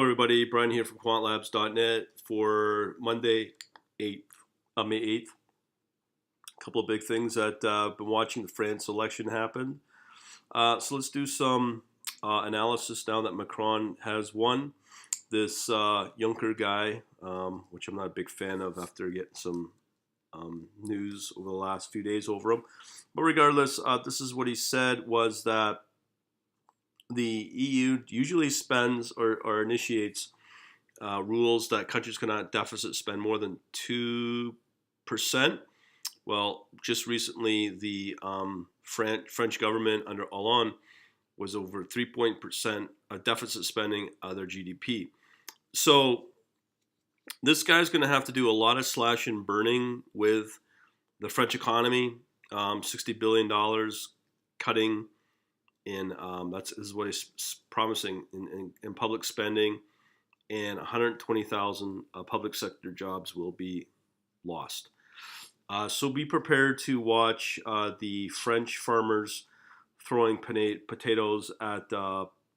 Everybody, Brian here from quantlabs.net for Monday, May 8th. A couple of big things that I've been watching. The France election happen. So let's do some analysis now that Macron has won. This Juncker guy, which I'm not a big fan of after getting some news over the last few days over him. But regardless, this is what he said was that the EU usually spends or initiates rules that countries cannot deficit spend more than 2%. Well, just recently, the French government under Hollande was over 3% of deficit spending of their GDP. So this guy's going to have to do a lot of slash and burning with the French economy, $60 billion cutting in, is what he's promising in public spending, and 120,000 public sector jobs will be lost. So be prepared to watch the French farmers throwing potatoes at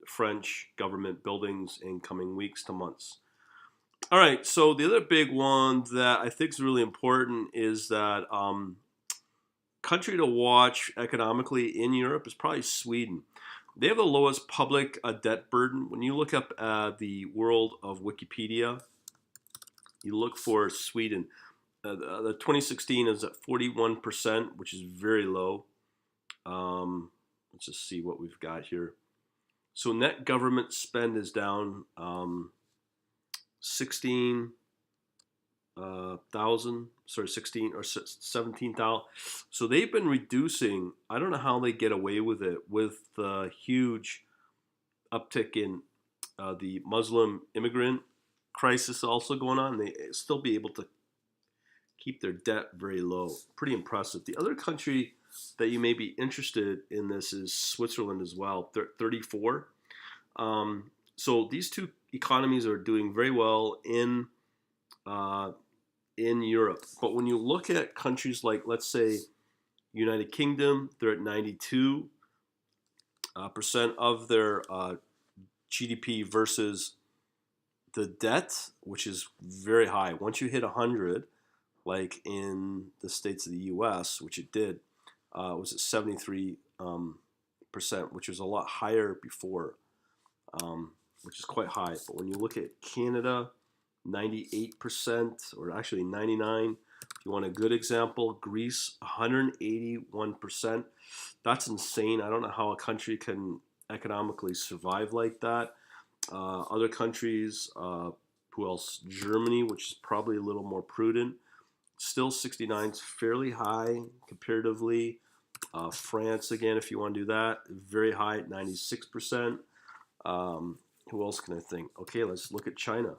French government buildings in coming weeks to months. All right, so the other big one that I think is really important is that country to watch economically in Europe is probably Sweden. They have the lowest public debt burden. When you look up the world of Wikipedia, you look for Sweden. The 2016 is at 41%, which is very low. Let's just see what we've got here. So net government spend is down 16,000, 17,000. So they've been reducing. I don't know how they get away with it with the huge uptick in the Muslim immigrant crisis also going on. They still be able to keep their debt very low. Pretty impressive. The other country that you may be interested in this is Switzerland as well, 34. So these two economies are doing very well in Europe. But when you look at countries like, let's say, United Kingdom, they're at 92% of their GDP versus the debt, which is very high. Once you hit 100, like in the states of the U.S., which it did, it was at 73%, which was a lot higher before, which is quite high. But when you look at Canada, 98%, or actually 99. If you want a good example, Greece, 181%. That's insane. I don't know how a country can economically survive like that. Other countries, who else? Germany, which is probably a little more prudent. Still 69 is fairly high comparatively. France, again, if you want to do that, very high at 96%. Who else can I think? Okay, let's look at China.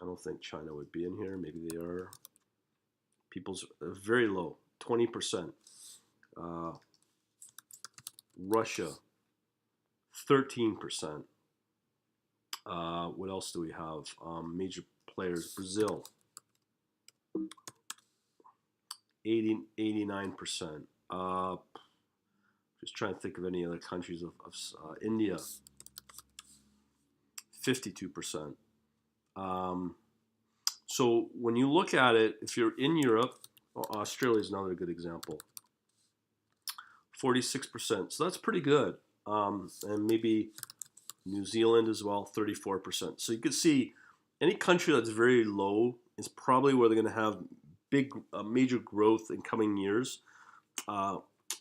I don't think China would be in here. Maybe they are. People's very low, 20%. Russia, 13%. What else do we have? Major players, Brazil, 89%. Just trying to think of any other countries of India, 52%. So when you look at it, if you're in Europe, Australia is another good example, 46%. So that's pretty good. And maybe New Zealand as well, 34%. So you can see any country that's very low is probably where they're going to have big, major growth in coming years.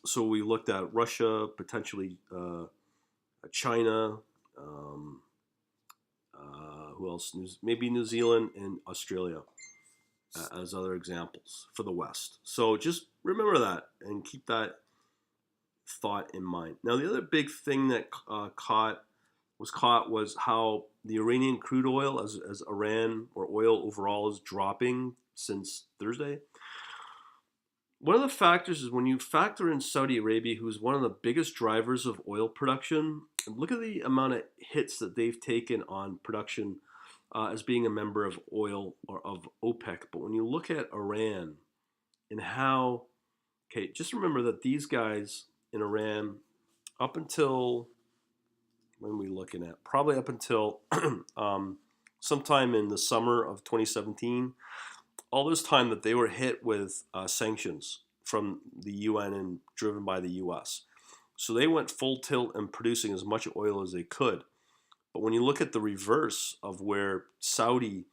So we looked at Russia, potentially China, who else? Maybe New Zealand and Australia as other examples for the West. So just remember that and keep that thought in mind. Now, the other big thing that was how the Iranian crude oil, as Iran or oil overall, is dropping since Thursday. One of the factors is when you factor in Saudi Arabia, who's one of the biggest drivers of oil production, look at the amount of hits that they've taken on production as being a member of oil or of OPEC. But when you look at Iran and how, okay, just remember that these guys in Iran, up until when are we looking at? Probably up until sometime in the summer of 2017. All this time that they were hit with sanctions from the UN and driven by the US. So they went full tilt in producing as much oil as they could. But when you look at the reverse of where Saudi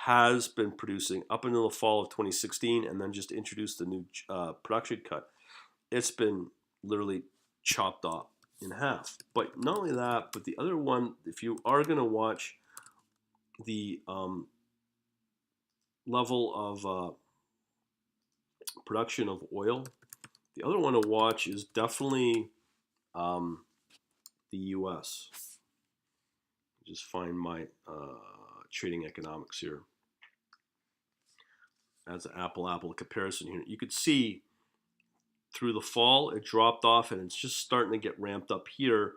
has been producing up until the fall of 2016 and then just introduced the new production cut, it's been literally chopped off in half. But not only that, but the other one, if you are going to watch the level of production of oil, the other one to watch is definitely the U.S. Just find my trading economics here as an apple comparison here. You could see through the fall it dropped off and it's just starting to get ramped up here.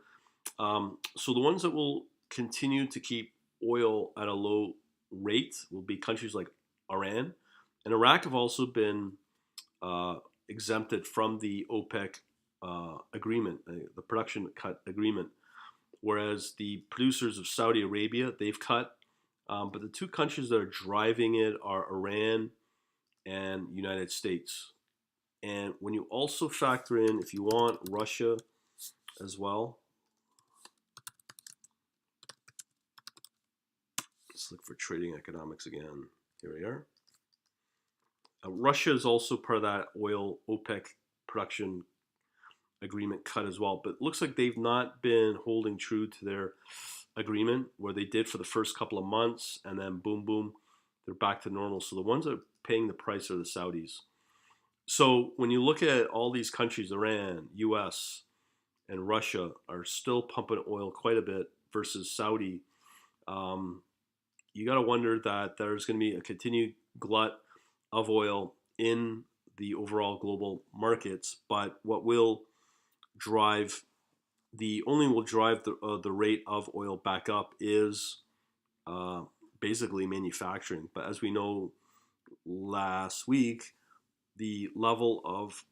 So the ones that will continue to keep oil at a low rate will be countries like Iran and Iraq have also been exempted from the OPEC agreement, the production cut agreement, whereas the producers of Saudi Arabia, they've cut. But the two countries that are driving it are Iran and United States. And when you also factor in, if you want, Russia as well. Let's look for trading economics again. Here we are. Russia is also part of that oil OPEC production agreement cut as well. But it looks like they've not been holding true to their agreement where they did for the first couple of months and then boom, boom, they're back to normal. So the ones that are paying the price are the Saudis. So when you look at all these countries, Iran, US, and Russia are still pumping oil quite a bit versus Saudi, you got to wonder that there's going to be a continued glut of oil in the overall global markets. But what will drive the rate of oil back up is basically manufacturing. But as we know, last week the level of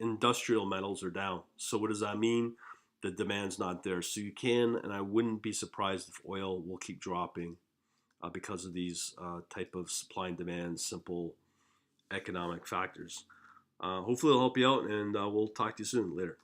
industrial metals are down. So what does that mean? The demand's not there. So you can, and I wouldn't be surprised if oil will keep dropping because of these type of supply and demand, simple economic factors. Hopefully it'll help you out, and we'll talk to you soon. Later.